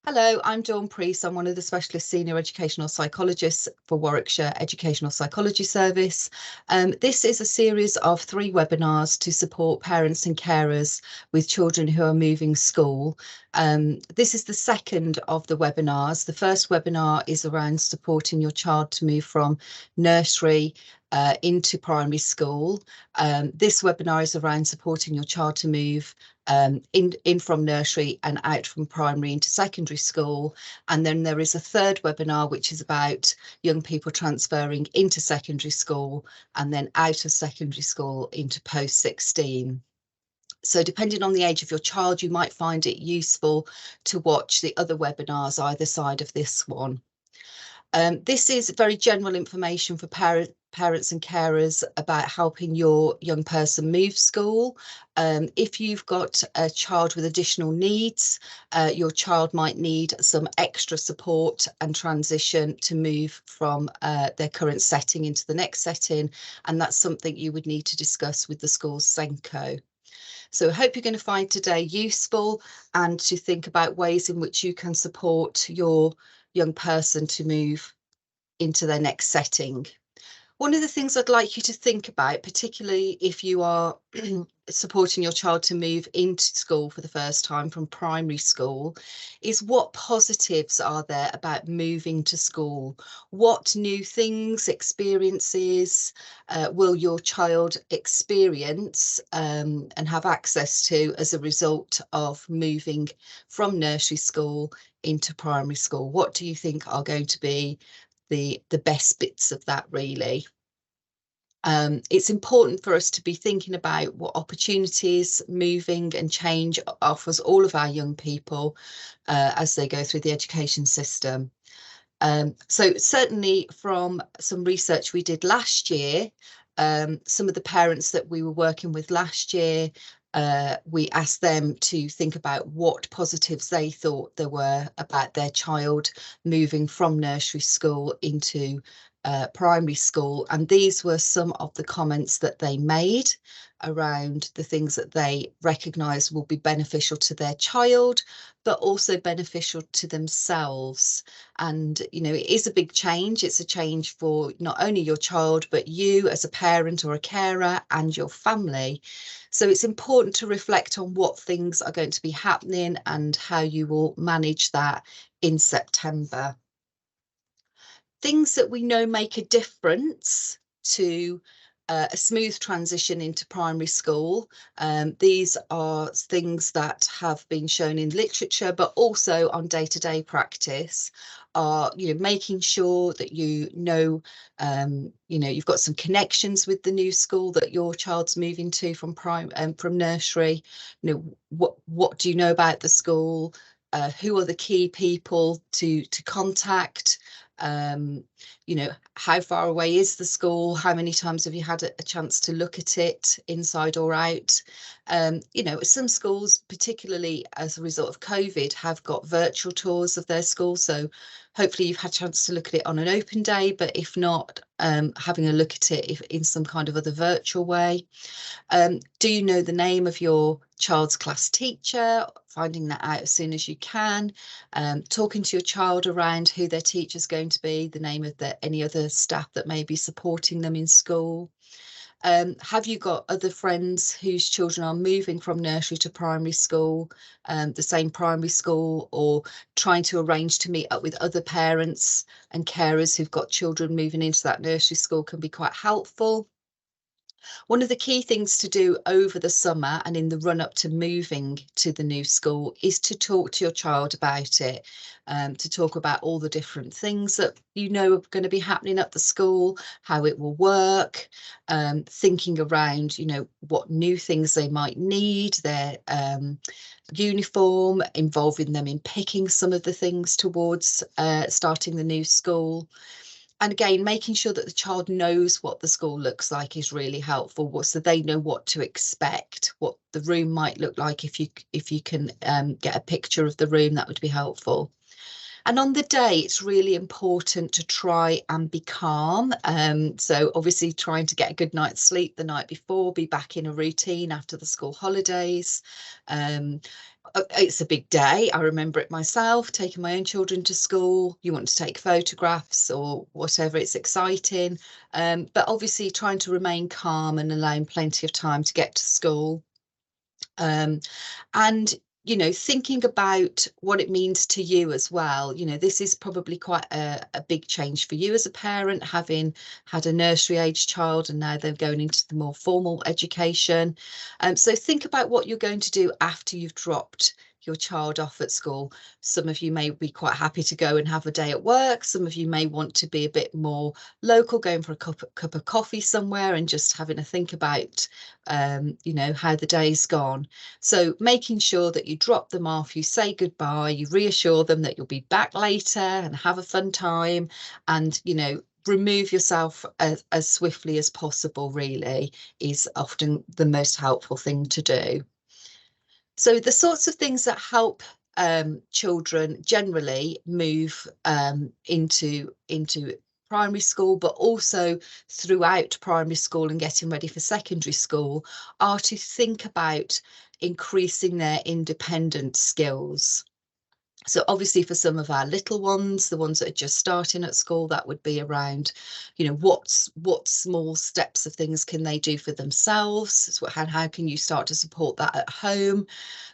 Hello, I'm Dawn Priest. I'm one of the specialist senior educational psychologists for Warwickshire Educational Psychology Service. This is a series of 3 webinars to support parents and carers with children who are moving school. This is the second of the webinars. The first webinar is around supporting your child to move from nursery into primary school. This webinar is around supporting your child to move in from nursery and out from primary into secondary school. And then there is a third webinar, which is about young people transferring into secondary school and then out of secondary school into post 16. So depending on the age of your child, you might find it useful to watch the other webinars either side of this one. This is very general information for parents and carers about helping your young person move school. If you've got a child with additional needs, your child might need some extra support and transition to move from their current setting into the next setting, and that's something you would need to discuss with the school's SENCO. So I hope you're going to find today useful and to think about ways in which you can support your young person to move into their next setting. One of the things I'd like you to think about, particularly if you are supporting your child to move into school for the first time from primary school, is what positives are there about moving to school? What new things, experiences will your child experience and have access to as a result of moving from nursery school into primary school? What do you think are going to be the best bits of that, really? It's important for us to be thinking about what opportunities moving and change offers all of our young people as they go through the education system. So certainly from some research we did last year, some of the parents that we were working with last year, we asked them to think about what positives they thought there were about their child moving from nursery school into primary school, and these were some of the comments that they made around the things that they recognise will be beneficial to their child, but also beneficial to themselves. And you know, it is a big change. It's a change for not only your child, but you as a parent or a carer and your family. So it's important to reflect on what things are going to be happening and how you will manage that in September. Things that we know make a difference to a smooth transition into primary school. These are things that have been shown in literature, but also on day-to-day practice. Are, you know, making sure that you know, you've got some connections with the new school that your child's moving to from from nursery. You know, what do you know about the school? Who are the key people to contact? You know, how far away is the school? How many times have you had a chance to look at it inside or out? You know, some schools, particularly as a result of COVID, have got virtual tours of their school. So hopefully you've had a chance to look at it on an open day, but if not, having a look at it in some kind of other virtual way. Do you know the name of your child's class teacher? Finding that out as soon as you can. Talking to your child around who their teacher's going to be, the name of any other staff that may be supporting them in school. Have you got other friends whose children are moving from nursery to primary school, the same primary school, or trying to arrange to meet up with other parents and carers who've got children moving into that nursery school can be quite helpful. One of the key things to do over the summer and in the run up to moving to the new school is to talk to your child about it, to talk about all the different things that you know are going to be happening at the school, how it will work, thinking around, you know, what new things they might need, their uniform, involving them in picking some of the things towards starting the new school. And again, making sure that the child knows what the school looks like is really helpful, so they know what to expect, what the room might look like. If you can get a picture of the room, that would be helpful. And on the day, it's really important to try and be calm. So obviously trying to get a good night's sleep the night before, be back in a routine after the school holidays. It's a big day. I remember it myself, taking my own children to school. You want to take photographs or whatever, it's exciting. But obviously trying to remain calm and allowing plenty of time to get to school. And thinking about what it means to you as well. This is probably quite a big change for you as a parent, having had a nursery age child and now they're going into the more formal education. So think about what you're going to do after you've dropped your child off at school. Some of you may be quite happy to go and have a day at work. Some of you may want to be a bit more local, going for a cup of coffee somewhere and just having a think about how the day's gone. So making sure that you drop them off, you say goodbye, you reassure them that you'll be back later and have a fun time, and remove yourself as swiftly as possible really is often the most helpful thing to do. So the sorts of things that help children generally move into primary school, but also throughout primary school and getting ready for secondary school, are to think about increasing their independent skills. So obviously for some of our little ones, the ones that are just starting at school, that would be around, what small steps of things can they do for themselves? So how can you start to support that at home?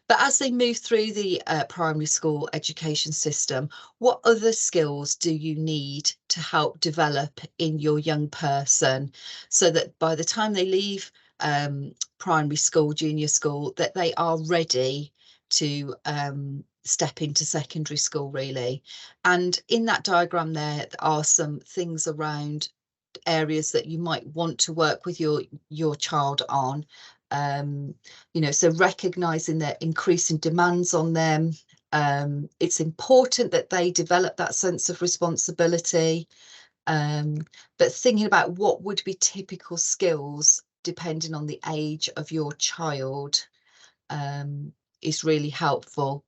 But as they move through the primary school education system, what other skills do you need to help develop in your young person so that by the time they leave primary school, junior school, that they are ready to step into secondary school really? And in that diagram there are some things around areas that you might want to work with your child on. So recognizing their increasing demands on them. It's important that they develop that sense of responsibility, but thinking about what would be typical skills depending on the age of your child is really helpful.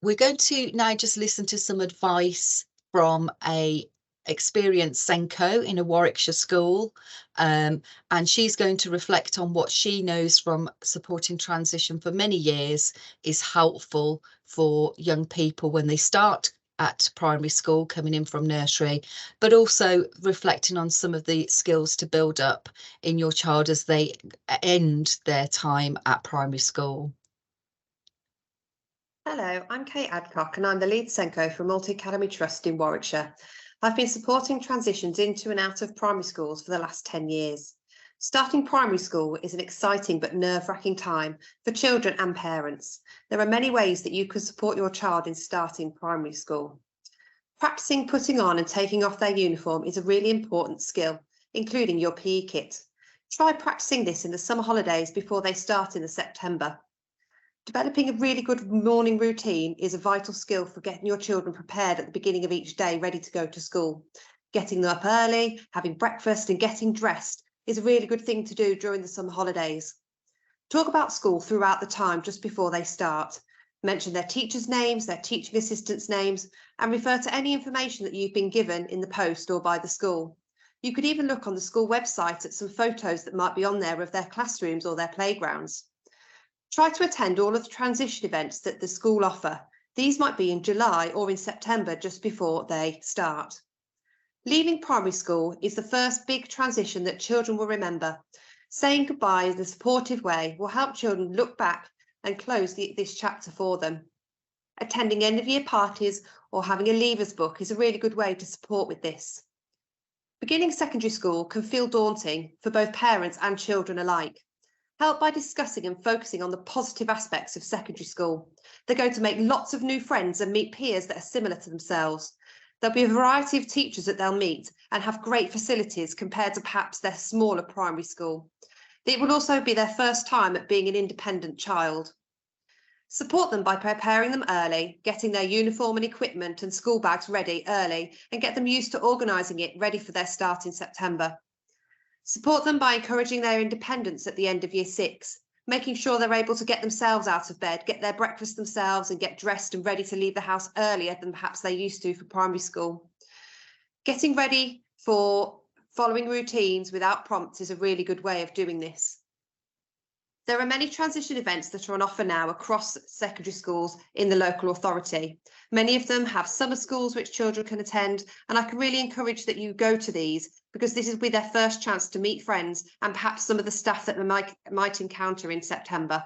We're going to now just listen to some advice from a experienced Senko in a Warwickshire school, and she's going to reflect on what she knows from supporting transition for many years is helpful for young people when they start at primary school, coming in from nursery, but also reflecting on some of the skills to build up in your child as they end their time at primary school. Hello, I'm Kate Adcock and I'm the lead Senko for Multi Academy Trust in Warwickshire. I've been supporting transitions into and out of primary schools for the last 10 years. Starting primary school is an exciting but nerve-wracking time for children and parents. There are many ways that you can support your child in starting primary school. Practicing putting on and taking off their uniform is a really important skill, including your PE kit. Try practicing this in the summer holidays before they start in September. Developing a really good morning routine is a vital skill for getting your children prepared at the beginning of each day, ready to go to school. Getting them up early, having breakfast and getting dressed is a really good thing to do during the summer holidays. Talk about school throughout the time just before they start. Mention their teachers' names, their teaching assistants' names, and refer to any information that you've been given in the post or by the school. You could even look on the school website at some photos that might be on there of their classrooms or their playgrounds. Try to attend all of the transition events that the school offer. These might be in July or in September, just before they start. Leaving primary school is the first big transition that children will remember. Saying goodbye in a supportive way will help children look back and close this chapter for them. Attending end-of-year parties or having a leavers book is a really good way to support with this. Beginning secondary school can feel daunting for both parents and children alike. Help by discussing and focusing on the positive aspects of secondary school. They're going to make lots of new friends and meet peers that are similar to themselves. There'll be a variety of teachers that they'll meet and have great facilities compared to perhaps their smaller primary school. It will also be their first time at being an independent child. Support them by preparing them early, getting their uniform and equipment and school bags ready early, and get them used to organising it ready for their start in September. Support them by encouraging their independence at the end of year 6. making sure they're able to get themselves out of bed, get their breakfast themselves and get dressed and ready to leave the house earlier than perhaps they used to for primary school. Getting ready for following routines without prompts is a really good way of doing this. There are many transition events that are on offer now across secondary schools in the local authority. Many of them have summer schools which children can attend, and I can really encourage that you go to these because this will be their first chance to meet friends and perhaps some of the staff that they might encounter in September.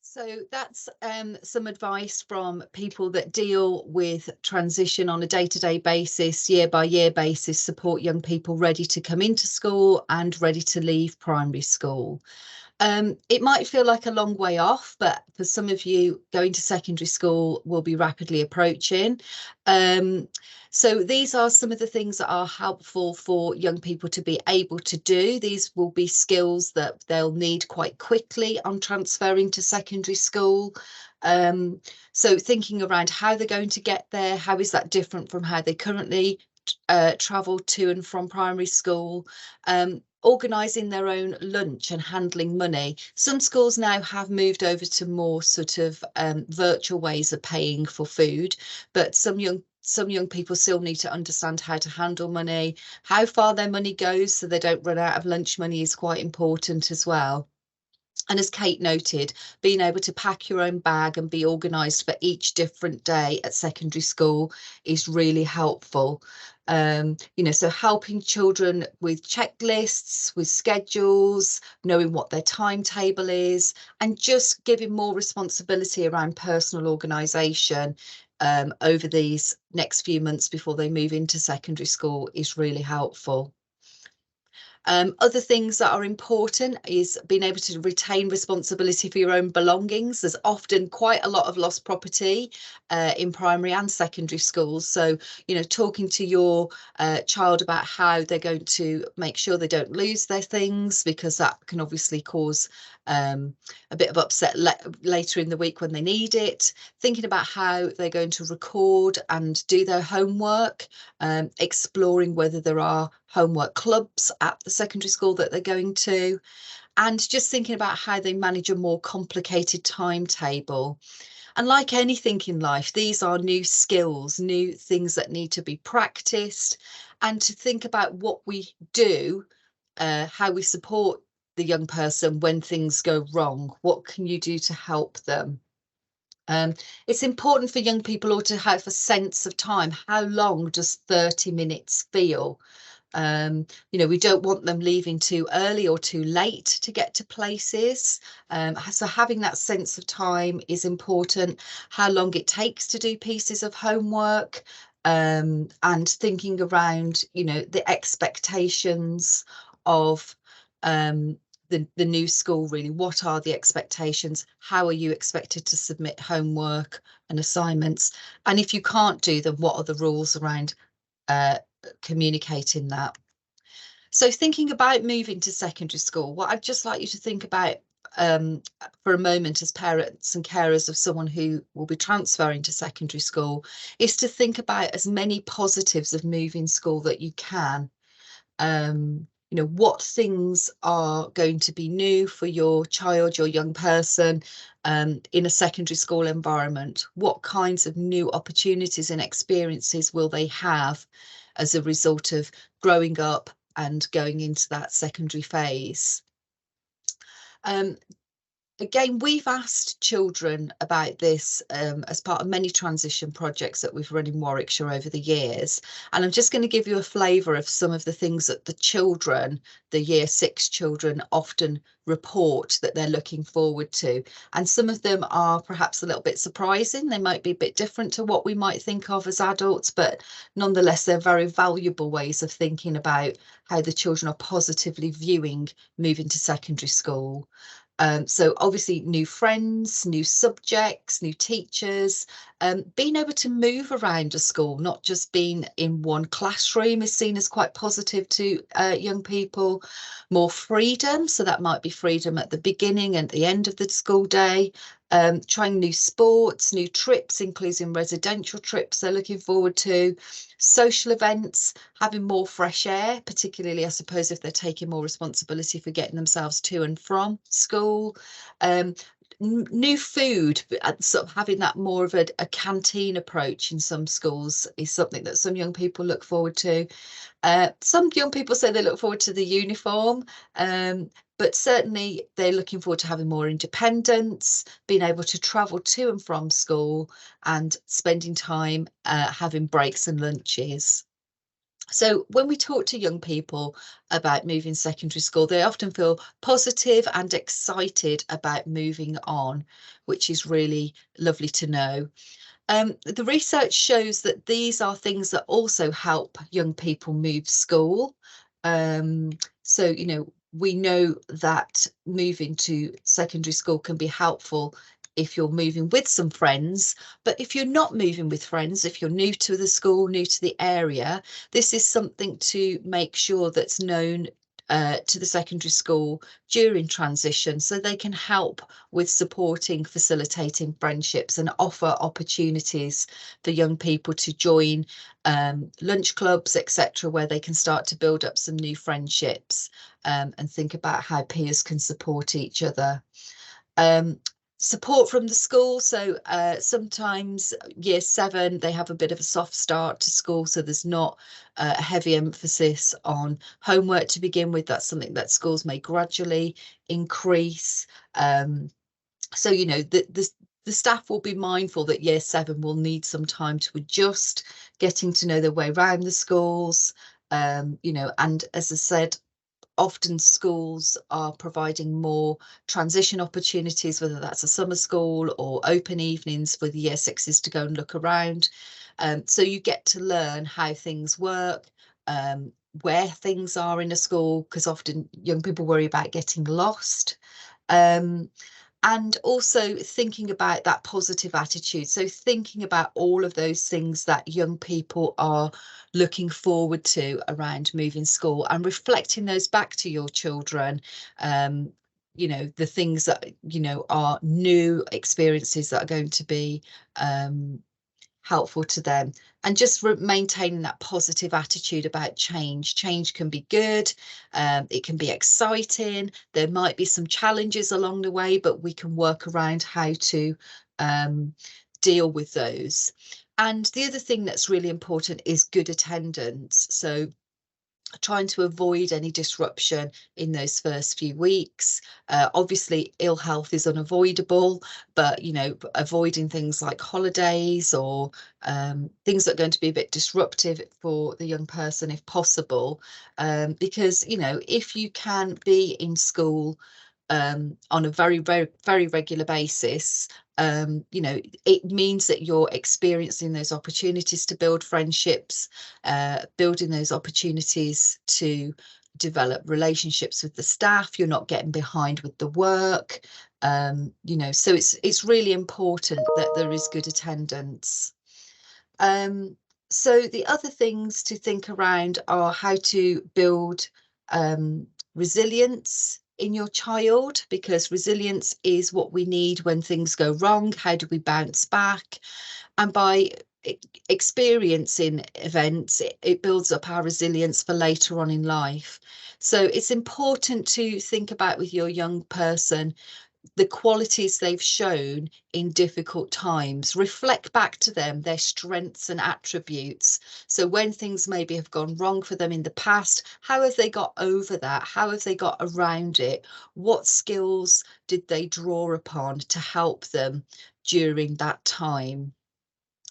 So that's some advice from people that deal with transition on a day-to-day basis, year-by-year basis, support young people ready to come into school and ready to leave primary school. It might feel like a long way off, but for some of you, going to secondary school will be rapidly approaching. So these are some of the things that are helpful for young people to be able to do. These will be skills that they'll need quite quickly on transferring to secondary school. So thinking around how they're going to get there, how is that different from how they currently travel to and from primary school, organising their own lunch and handling money. Some schools now have moved over to more sort of virtual ways of paying for food, but some young people still need to understand how to handle money, how far their money goes so they don't run out of lunch money is quite important as well. And as Kate noted, being able to pack your own bag and be organised for each different day at secondary school is really helpful. So helping children with checklists, with schedules, knowing what their timetable is, and just giving more responsibility around personal organisation over these next few months before they move into secondary school is really helpful. Other things that are important is being able to retain responsibility for your own belongings. There's often quite a lot of lost property in primary and secondary schools. So, talking to your child about how they're going to make sure they don't lose their things, because that can obviously cause a bit of upset later in the week when they need it. Thinking about how they're going to record and do their homework, exploring whether there are homework clubs at the secondary school that they're going to, and just thinking about how they manage a more complicated timetable. And like anything in life, these are new skills, new things that need to be practiced, and to think about what we do, how we support the young person when things go wrong. What can you do to help them? It's important for young people all to have a sense of time. How long does 30 minutes feel? We don't want them leaving too early or too late to get to places. So having that sense of time is important. How long it takes to do pieces of homework, and thinking around, the expectations of the new school, really. What are the expectations? How are you expected to submit homework and assignments? And if you can't do them, what are the rules around communicating that? So thinking about moving to secondary school, what I'd just like you to think about for a moment as parents and carers of someone who will be transferring to secondary school is to think about as many positives of moving school that you can. What things are going to be new for your child, your young person, in a secondary school environment? What kinds of new opportunities and experiences will they have as a result of growing up and going into that secondary phase? Again, we've asked children about this as part of many transition projects that we've run in Warwickshire over the years. And I'm just going to give you a flavour of some of the things that the children, the Year 6 children, often report that they're looking forward to. And some of them are perhaps a little bit surprising. They might be a bit different to what we might think of as adults, but nonetheless, they're very valuable ways of thinking about how the children are positively viewing moving to secondary school. So obviously new friends, new subjects, new teachers, being able to move around a school, not just being in one classroom, is seen as quite positive to young people. More freedom, so that might be freedom at the beginning and the end of the school day. trying new sports, new trips, including residential trips they're looking forward to, social events, having more fresh air, particularly, I suppose, if they're taking more responsibility for getting themselves to and from school. New food, sort of having that more of a canteen approach in some schools is something that some young people look forward to. Some young people say they look forward to the uniform, but certainly they're looking forward to having more independence, being able to travel to and from school, and spending time having breaks and lunches. So when we talk to young people about moving secondary school, they often feel positive and excited about moving on, which is really lovely to know. The research shows that these are things that also help young people move school. So, you know, we know that moving to secondary school can be helpful if you're moving with some friends, but if you're not moving with friends, if you're new to the school, new to the area, this is something to make sure that's known to the secondary school during transition, so they can help with supporting, facilitating friendships and offer opportunities for young people to join lunch clubs, etc., where they can start to build up some new friendships and think about how peers can support each other. Support from the school. So sometimes year 7, they have a bit of a soft start to school. So there's not a heavy emphasis on homework to begin with. That's something that schools may gradually increase. So, you know, the staff will be mindful that year 7 will need some time to adjust, getting to know their way around the schools. You know, and as I said, often schools are providing more transition opportunities, whether that's a summer school or open evenings for the year 6s to go and look around. So you get to learn how things work, where things are in a school, because often young people worry about getting lost. And also thinking about that positive attitude. So thinking about all of those things that young people are looking forward to around moving school and reflecting those back to your children. You know, the things that, you know, are new experiences that are going to be helpful to them, and just maintaining that positive attitude about change. Change can be good, it can be exciting, there might be some challenges along the way, but we can work around how to deal with those. And the other thing that's really important is good attendance. So trying to avoid any disruption in those first few weeks. Obviously, ill health is unavoidable, but, you know, avoiding things like holidays or things that are going to be a bit disruptive for the young person if possible. Because, you know, if you can be in school on a very, very, very regular basis, you know, it means that you're experiencing those opportunities to build friendships, building those opportunities to develop relationships with the staff. You're not getting behind with the work, you know, so it's really important that there is good attendance. So the other things to think around are how to build resilience in your child, because resilience is what we need when things go wrong. How do we bounce back? And by experiencing events, it builds up our resilience for later on in life. So it's important to think about with your young person the qualities they've shown in difficult times. Reflect back to them their strengths and attributes. So when things maybe have gone wrong for them in the past, how have they got over that? How have they got around it? What skills did they draw upon to help them during that time?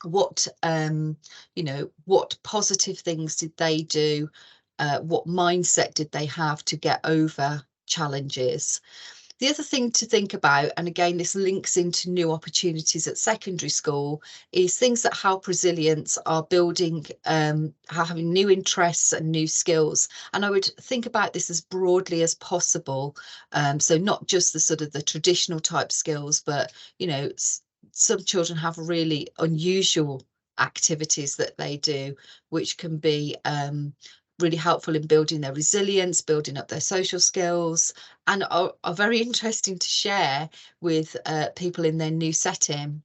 What you know, what positive things did they do? What mindset did they have to get over challenges? The other thing to think about, and again, this links into new opportunities at secondary school, is things that help resilience are building, having new interests and new skills. And I would think about this as broadly as possible. So not just the sort of the traditional type skills, but, you know, some children have really unusual activities that they do, which can be really helpful in building their resilience, building up their social skills, and are very interesting to share with people in their new setting.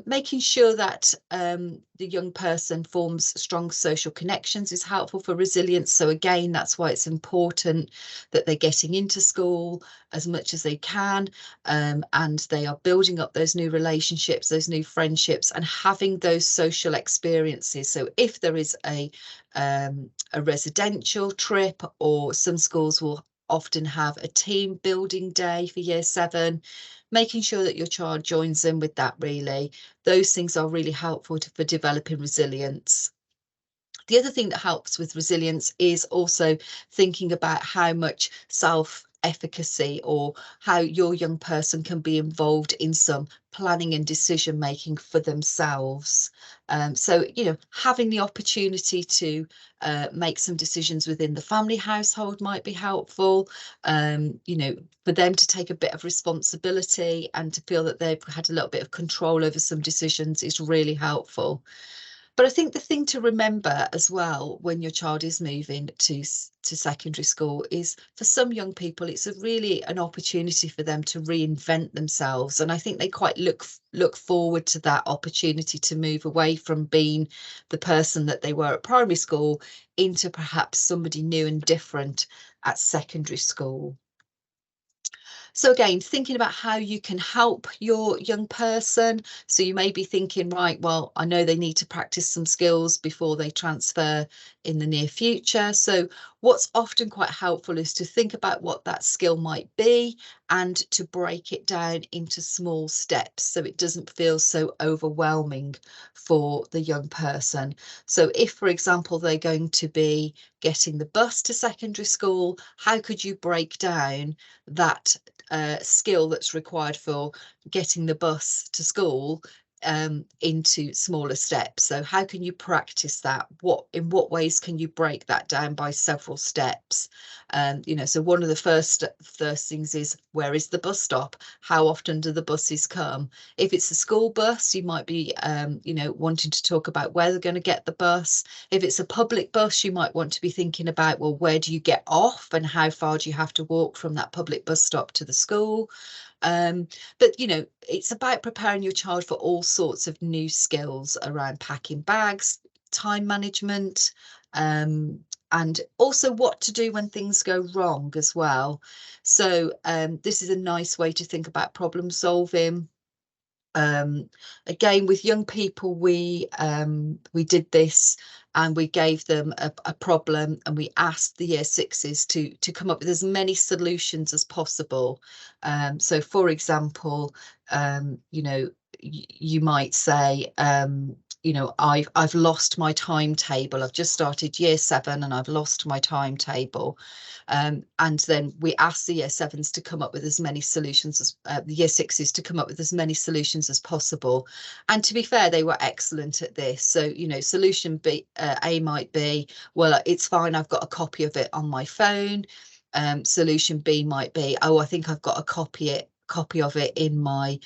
Making sure that the young person forms strong social connections is helpful for resilience. So again, that's why it's important that they're getting into school as much as they can, and they are building up those new relationships, those new friendships, and having those social experiences. So if there is a residential trip, or some schools will often have a team building day for year 7, making sure that your child joins in with that, really. Those things are really helpful for developing resilience. The other thing that helps with resilience is also thinking about how much self-efficacy, or how your young person can be involved in some planning and decision making for themselves. So, having the opportunity to make some decisions within the family household might be helpful. For them to take a bit of responsibility and to feel that they've had a little bit of control over some decisions is really helpful. But I think the thing to remember as well when your child is moving to secondary school is, for some young people, it's really an opportunity for them to reinvent themselves. And I think they quite look forward to that opportunity to move away from being the person that they were at primary school into perhaps somebody new and different at secondary school. So again, thinking about how you can help your young person. So you may be thinking, right, well, I know they need to practice some skills before they transfer in the near future. So what's often quite helpful is to think about what that skill might be, and to break it down into small steps so it doesn't feel so overwhelming for the young person. So if, for example, they're going to be getting the bus to secondary school, how could you break down that skill that's required for getting the bus to school into smaller steps? So how can you practice that? In what ways can you break that down by several steps? So one of the first things is, where is the bus stop? How often do the buses come? If it's a school bus, you might be wanting to talk about where they're going to get the bus. If it's a public bus, you might want to be thinking about, well, where do you get off, and how far do you have to walk from that public bus stop to the school? But it's about preparing your child for all sorts of new skills around packing bags, time management, and also what to do when things go wrong as well. So this is a nice way to think about problem solving. Again, with young people, we did this, and we gave them a problem, and we asked the year 6s to come up with as many solutions as possible. So for example, you might say, I've lost my timetable. I've just started year 7 and I've lost my timetable. And then we asked the year 7s to come up with as many solutions as the year 6s to come up with as many solutions as possible. And to be fair, they were excellent at this. So, solution A might be, well, it's fine, I've got a copy of it on my phone. Solution B might be, oh, I think I've got a copy of it in my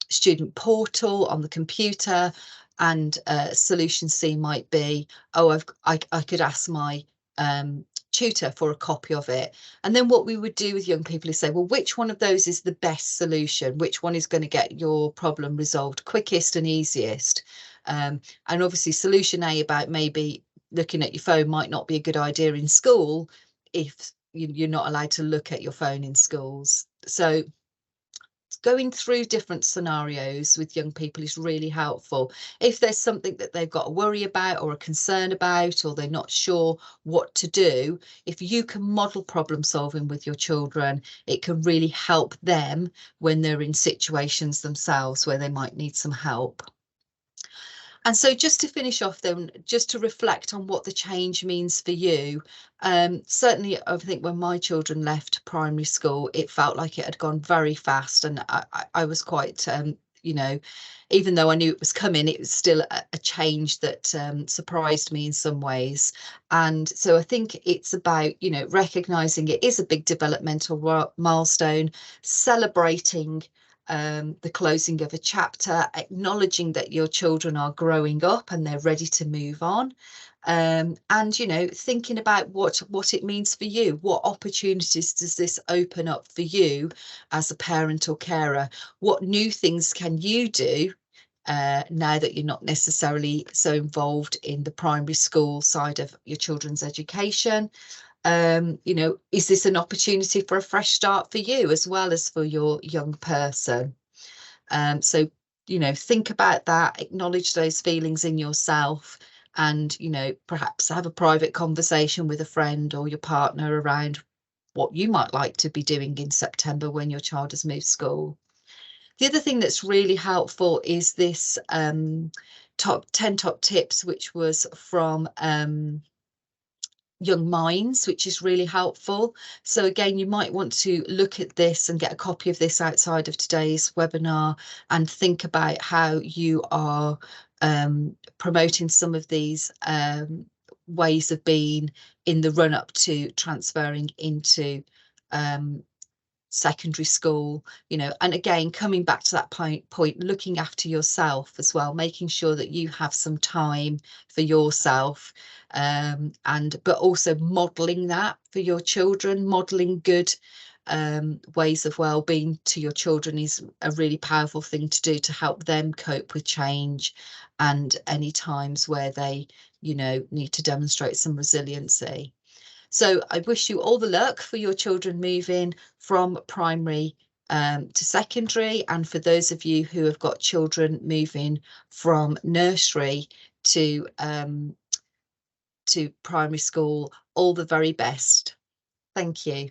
student portal on the computer. And solution C might be, oh, I could ask my tutor for a copy of it. And then what we would do with young people is say, well, which one of those is the best solution? Which one is going to get your problem resolved quickest and easiest? And obviously solution A about maybe looking at your phone might not be a good idea in school if you're not allowed to look at your phone in schools. So going through different scenarios with young people is really helpful. If there's something that they've got a worry about or a concern about, or they're not sure what to do, if you can model problem solving with your children, it can really help them when they're in situations themselves where they might need some help. And so just to finish off then, just to reflect on what the change means for you. Certainly, I think when my children left primary school, it felt like it had gone very fast, and I was quite, even though I knew it was coming, it was still a change that surprised me in some ways. And so I think it's about, recognising it is a big developmental milestone, celebrating the closing of a chapter, acknowledging that your children are growing up and they're ready to move on. And, you know, thinking about what it means for you. What opportunities does this open up for you as a parent or carer? What new things can you do now that you're not necessarily so involved in the primary school side of your children's education? You know, is this an opportunity for a fresh start for you as well as for your young person? So, you know, think about that, acknowledge those feelings in yourself, and, you know, perhaps have a private conversation with a friend or your partner around what you might like to be doing in September when your child has moved school. The other thing that's really helpful is this top 10 top tips, which was from Young Minds, which is really helpful. So again, you might want to look at this and get a copy of this outside of today's webinar and think about how you are promoting some of these ways of being in the run up to transferring into secondary school, you know. And again, coming back to that point, looking after yourself as well, making sure that you have some time for yourself, and but also modeling that for your children. Modeling good ways of well-being to your children is a really powerful thing to do to help them cope with change and any times where they, you know, need to demonstrate some resiliency. So I wish you all the luck for your children moving from primary to secondary, and for those of you who have got children moving from nursery to primary school, all the very best. Thank you.